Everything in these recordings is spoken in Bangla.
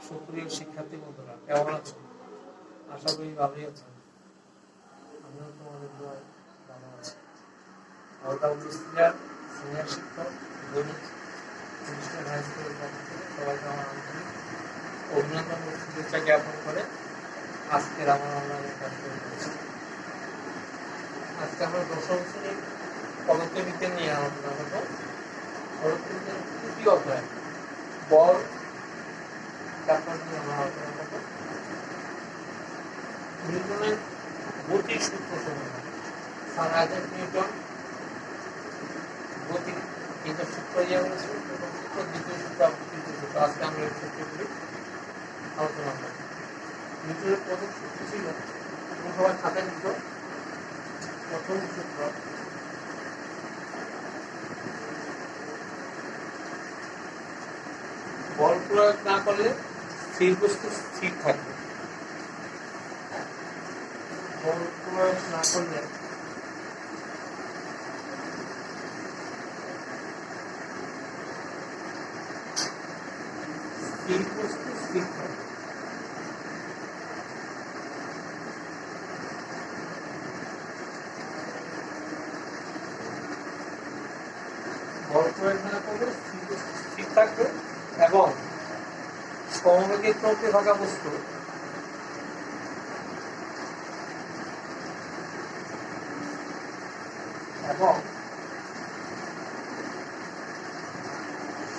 সুপ্রিয় শিক্ষার্থী বন্ধুরা, কেমন আছো? আশা করি ভালোই আছেন। আমিও তোমাদের দোয়ায় ভালো আছি। সিনিয়র শিক্ষক দৈনিক খ্রিস্টান হাই স্কুলের পক্ষ থেকে সবাইকে আমার আন্তরিক অভিনন্দন ও শুভেচ্ছা জ্ঞাপন করে আজকের আমার অনলাইনে ক্লাস শুরু করেছি। আজকে আমরা দশম শ্রেণীর পদার্থবিজ্ঞান নিয়ে আলোচনা করব। পদার্থবিজ্ঞানের তৃতীয় অধ্যায় বল চ্যাপ্টার নিয়ে আমরা আলোচনা করব। নিউটনের গতির সূত্র সমূহ, স্যার আইজাক নিউটন গতির এটা সূত্র বলেছিল, প্রথম সূত্র, দ্বিতীয় সূত্র, তৃতীয় সূত্র। আজকে আমরা এই সূত্রগুলি আলোচনা করব। নিউটনের প্রথম সূত্র ছিল, সবার খাতায় লিখ, প্রথম সূত্র বল প্রয়োগ না করলে স্থির বস্তু স্থির থাকবে। বল প্রয়োগ না করলে স্থির বস্তু স্থির থাকবে। বল প্রয়োগ না করলে স্থির বস্তু স্থির থাকবে এবং সমবেগে চলতে থাকা বস্তু এবং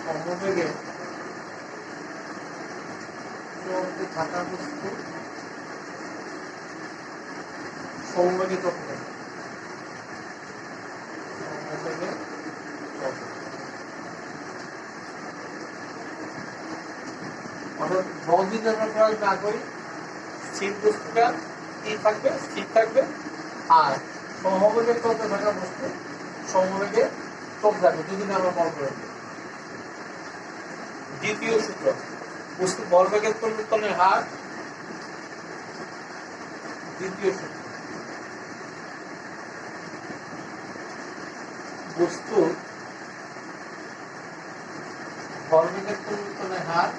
সমবেগে চলতে থাকা বস্তু সমবেগে চলতে থাকে। অর্থাৎ বল যদি আমরা প্রয়োগ না করি, স্থির বস্তুটা কি থাকবে? স্থির থাকবে। আর সমবেগে চলতে থাকা বস্তু সমবেগে চলতে থাকবে যদি না আমরা বল প্রয়োগ করি। দ্বিতীয় সূত্র, বস্তু ভরবেগের পরিবর্তনের হার। দ্বিতীয় সূত্র, বস্তু ভরবেগের পরিবর্তনের হার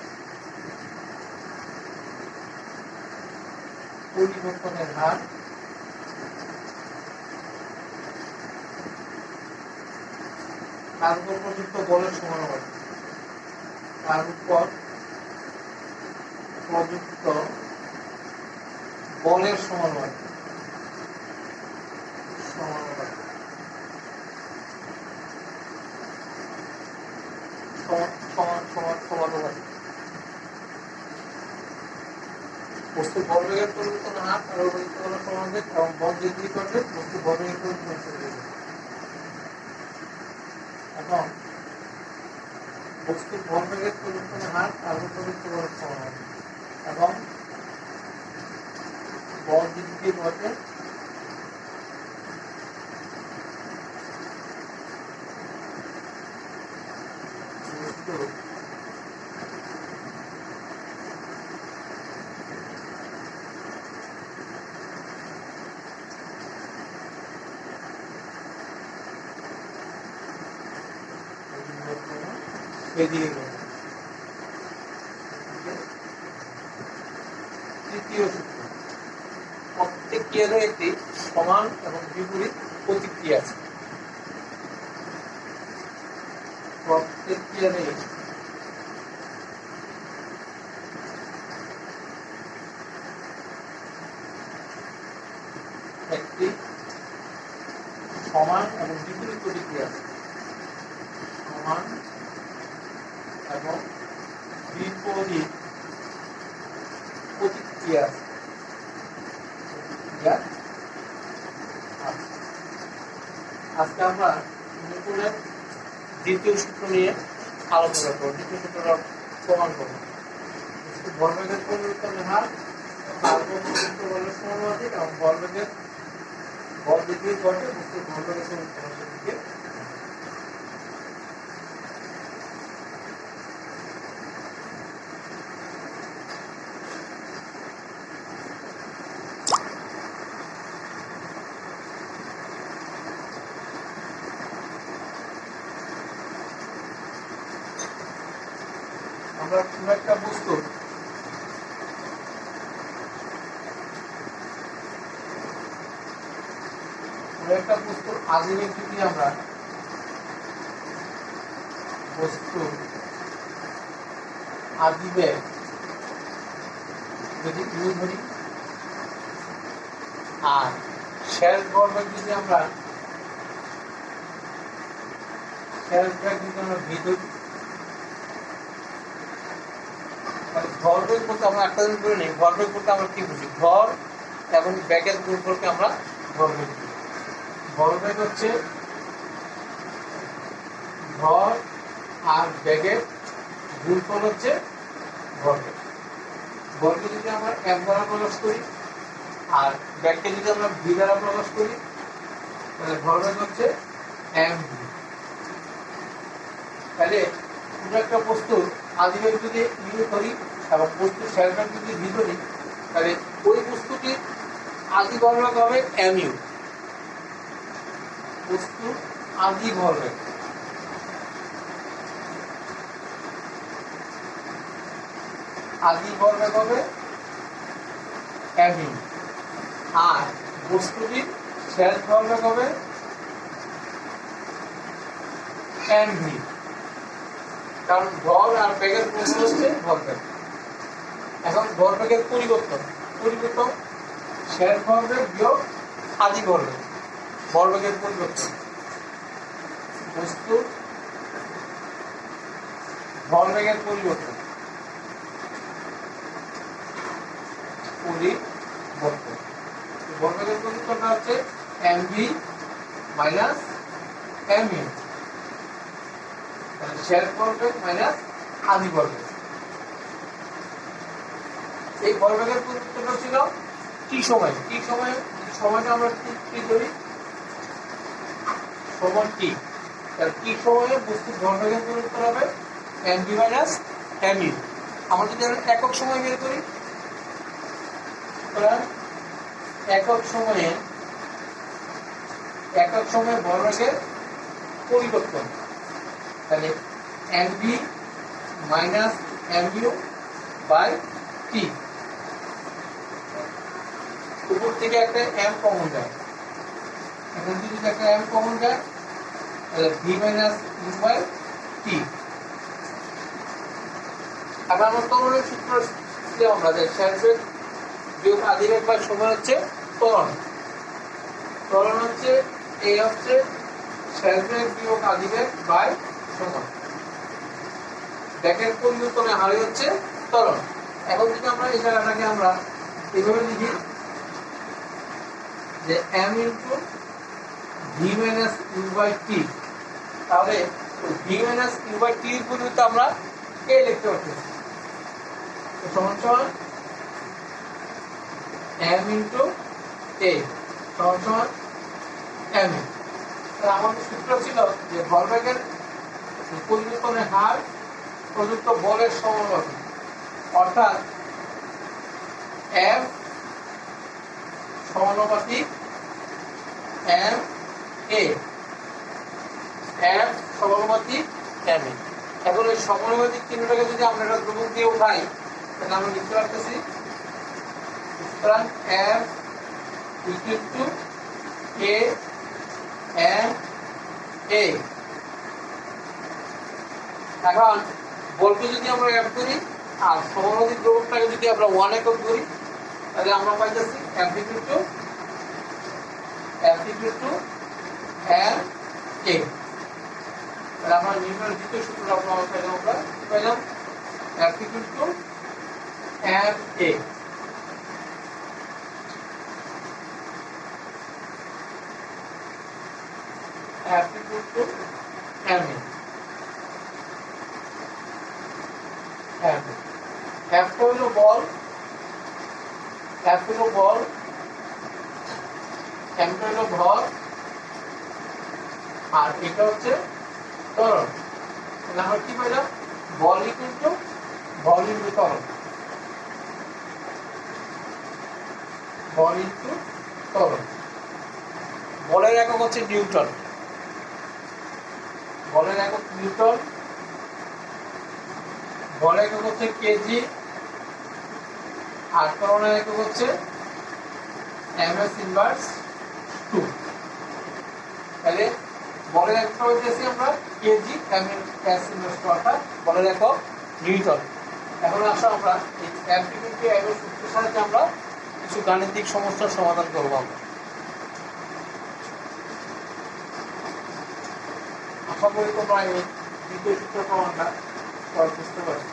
তার উপর প্রযুক্ত বলের সমানুপাতিক। তার উপর প্রযুক্ত বলের সমানুপাতিক। বস্তু ভরবেগের পরিবর্তন হার তার উপর প্রযুক্ত বলের সমানুপাতিক এবং বল বৃদ্ধি করলে বস্তু ভরবেগের পরিবর্তন চলে যাবে। এবং বস্তুর ভরবেগের পরিবর্তনের হার তার উপর প্রযুক্ত বলের সমানুপাতিক এবং বল বৃদ্ধি করলে তৃতীয় সূত্র, প্রত্যেক ক্রিয়ারও একটি সমান এবং বিপরীত প্রতিক্রিয়া আছে। প্রত্যেক ক্রিয়ারই একটি সমান এবং বিপরীত প্রতিক্রিয়া আছে। সমান এবং বিপরীত প্রতিক্রিয়া আছে। আজকে আমরা নিউটনের দ্বিতীয় সূত্র নিয়ে আলোচনা করব। দ্বিতীয় সূত্রটা প্রমাণ করব। ভরবেগের পরিবর্তনের হার তার উপর প্রযুক্ত বলের সমানুপাতিক এবং ভরবেগের বল বৃদ্ধি করলে বস্তুর ভরবেগের পরিবর্তনের দিকে আমরা কোনো একটা বস্তু একটা বস্তুর আদিবেগ যদি আমরা বস্তুর আদিবেগ যদি ইউ ধরি আর শেষ ভরবেগ যদি আমরা ভি ধরি, ভরবেগ বলতে আমরা একটা দিন করে নিই। ভরবেগ বলতে আমরা কি বুঝি? ভর এবং ব্যাগের গুণফলকে আমরা ভরবেগ বুঝি। ভরবেগ হচ্ছে ভর আর ব্যাগের গুণফল হচ্ছে ভরবেগ। ভরকে যদি আমরা এম দ্বারা প্রকাশ করি আর ব্যাগকে যদি আমরা ভি দ্বারা প্রকাশ করি, তাহলে ভরবেগ হচ্ছে এম ভি। তাহলে কোনো একটা বস্তুর আদিবেগ যদি ইউ ধরি এবং বস্তুর শেষ বেগ যদি ভি ধরি, তাহলে ওই বস্তুটির আদি ভরবেগ হবে এম ইউ। বস্তুর আদি ভরবেগ হবে এম ইউ, আর বস্তুটির শেষ ভরবেগ হবে এম ভি। কারণ ভর আর বেগের গুণফল হচ্ছে ভরবেগ। এখন ভরবেগের পরিবর্তন শেষ ভরবেগ বিয়োগ আদি ভরবেগ, ভরবেগের পরিবর্তন। বস্তুর ভরবেগের পরিবর্তন ভরবেগের পরিবর্তনটা হচ্ছে M V minus M U, শেষ ভরবেগ মাইনাস আদি ভরবেগ। এই ভরবেগের পরিবর্তনটা ছিল টি সময়। সময়টা আমরা টি ধরি সমান টি। তাহলে টি সময়ে বস্তুর ভরবেগের পরিবর্তন হবে M V minus M U. আমরা যদি একক সময় বের করি, একক সময়ে ভরবেগের পরিবর্তন, তাহলে m V minus M u by t. উপর থেকে একটা এম কমন যায়, এখান থেকে যদি একটা এম কমন যায় তাহলে ভি মাইনাস ইউ বাই টি। আবার আমরা ত্বরণের সূত্র আমরা যে শেষ বেগ বিয়োগ আদিবেগ বা সময় হচ্ছে ত্বরণ। ত্বরণ হচ্ছে এই হচ্ছে শেষ বেগ বিয়োগ আদিবেগ বাই সময়। ব্যাগের পরিবর্তনের হারে হচ্ছে ত্বরণ। এখন যদি আমরা এই জায়গাটাকে আমরা এইভাবে লিখি যে m into v minus u by t, তাহলে v minus u by t এর পরিবর্তে আমরা কে লিখতে পারতেছি, সমান সমান এম ইন্টু এ সমান সমান এম। আমাদের সূত্র ছিল যে ভরবেগের পরিবর্তনের হার প্রযুক্ত বলের সমানুপাতিক, অর্থাৎ এফ সমানুপাতিক এম এ, এফ সমানুপাতিক এম এ। এখন এই সমানুপাতিক চিহ্নটাকে যদি আমরা একটা ধ্রুবক দিয়ে উঠাই, তাহলে আমরা লিখতে পারতেছি সুতরাং F equal to a m a. এখন বলকে যদি আমরা এফ করি আর সমানুপাতিক ধ্রুবকটাকে যদি আমরা 1 একক ধরি, তাহলে আমরা পাইতেছি F equal to M A. তাহলে আমরা নিউটনের দ্বিতীয় সূত্রটা আমরা পাইলাম F equal to M A. F equal to ma. F হলো বল, F হলো বল, M হলো ভর, আর এটা হচ্ছে ত্বরণ। তাহলে আমরা কি পাইলাম? বল ইকুয়াল টু বল ইনটু ত্বরণ, বল ইনটু ত্বরণ। বলের একক হচ্ছে নিউটন, বলের একক নিউটন, বলের একক হচ্ছে কেজি, আর ত্বরণের একক হচ্ছে ms ইনভার্স 2। তাহলে বলের একটা হইতেছি আমরা কেজি, এম এর এস ইনভার্স অর্থাৎ বলের একক নিউটন। এখন আসো আমরা এই এফ ইকুয়াল টু এম এর সূত্রের সাহায্যে আমরা কিছু গাণিতিক সমস্যার সমাধান করব। আমরা আশা করি তোমরা এই দ্বিতীয় সূত্র প্রমাণটা বুঝতে পারছো।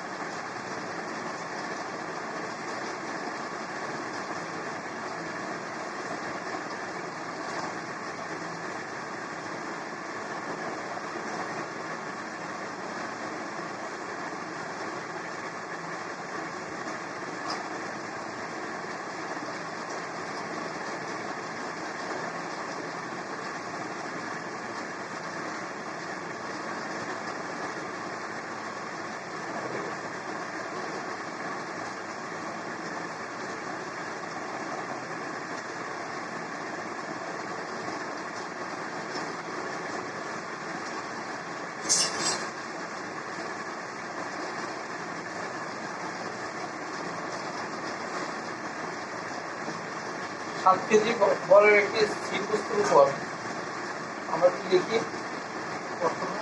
সাত কেজি বলের একটি স্থির বস্তুর উপর আমরা কি লিখি, প্রথমে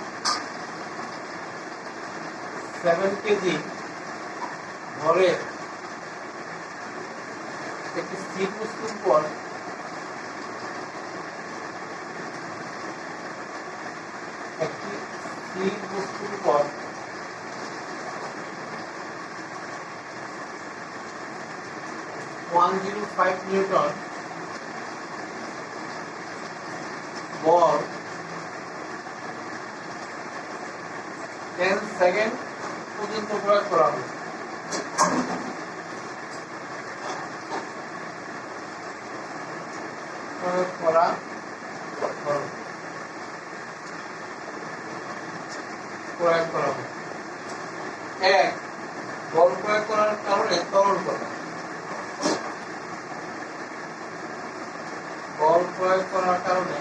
7 কেজি ভরের একটি স্থির বস্তুর উপর একটি স্থির বস্তুর উপর 105 নিউটন বল 10 সেকেন্ড পর্যন্ত প্রয়োগ করা হবে। প্রয়োগ করা হবে। এক, বল প্রয়োগ করার কারণে ত্বরণ করা। বল প্রয়োগ করার কারণে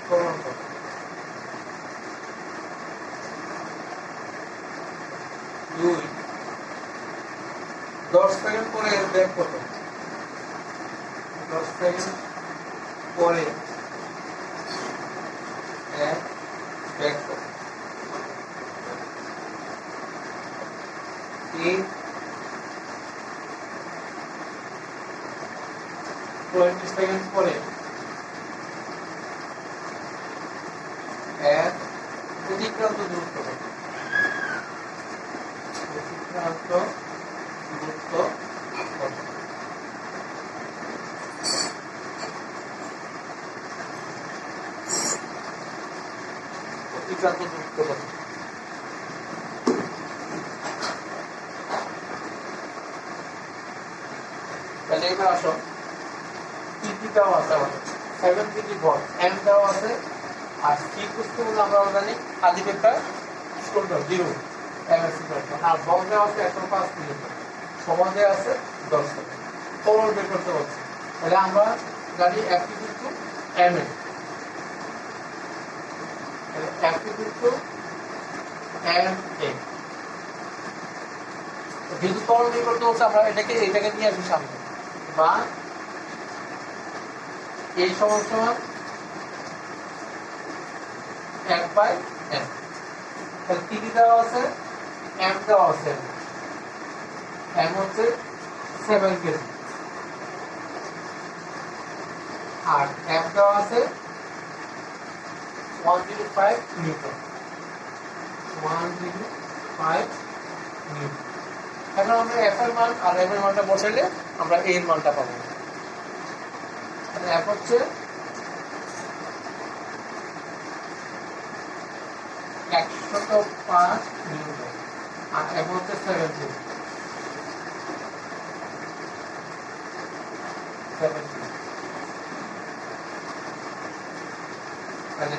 ত্বরণ করা। দুই, 10 সেকেন্ড পরে এর ব্যাক কত? 10 সেকেন্ড পরে এর ব্যাক কত? 20 সেকেন্ড পরে এর অতিক্রান্ত দূরত্ব কত? অতিক্রান্ত দূরত্ব কত? অতিক্রান্ত দূরত্ব কত? তাহলে এবার আসো কি দেওয়া আছে আমাদের 7 কেজি ভর, এম দেওয়া আছে, আর স্থির বস্তু বলে আমরা জানি আদি ভেক্টর কোনটা 0 এম এর ভেক্টর, আর বল দেওয়া আছে 105 নিউটন, সময় দেওয়া আছে 10 সেকেন্ড। ত্বরণ বের করতে হচ্ছে, তাহলে আমরা জানি F equal to M A, তাহলে F ইকুয়াল টু এম এ। যেহেতু ত্বরণ বের করতে হচ্ছে আমরা এটাকে নিয়ে আসি সামনে, বা এই সমান সমান 1/m। তাহলে কি দেওয়া আছে, m দেওয়া আছে, m হচ্ছে 7 কেজি, আর f দেওয়া আছে 105 নিউটন। 105 নিউটন। এখন আমরা f এর মান আর m এর মানটা বসাইলে আমরা a এর মানটা পাবো। f হচ্ছে 105 নিউটন, আর m হচ্ছে 70। তাহলে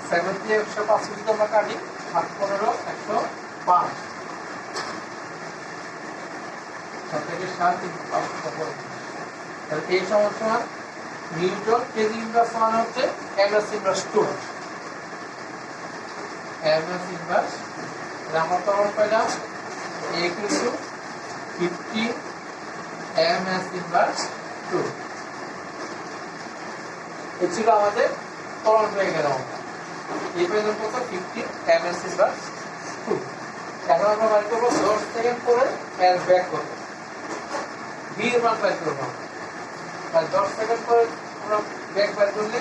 70 105 যদি আমরা কাটি 7 15 105, 7 থেকে 7 5 তাহলে এই সমান নিউটন কেজি ইনভার্স মান হচ্ছে এমএস ইনভার্স 2। এমএস ইনভার্স আমরা তখন পেলাম a equal to 50 ms inverse 2। এই ছিল আমাদের ত্বরণ বেগের অঙ্ক। এই পর্যন্ত কত 50 ms ইনভার্স 2। এখন আমরা বের করব 10 সেকেন্ড পরে এর ব্যাক করব, v এর মান বের করব। তাহলে 10 সেকেন্ড পরে আমরা ব্যাক বের করলে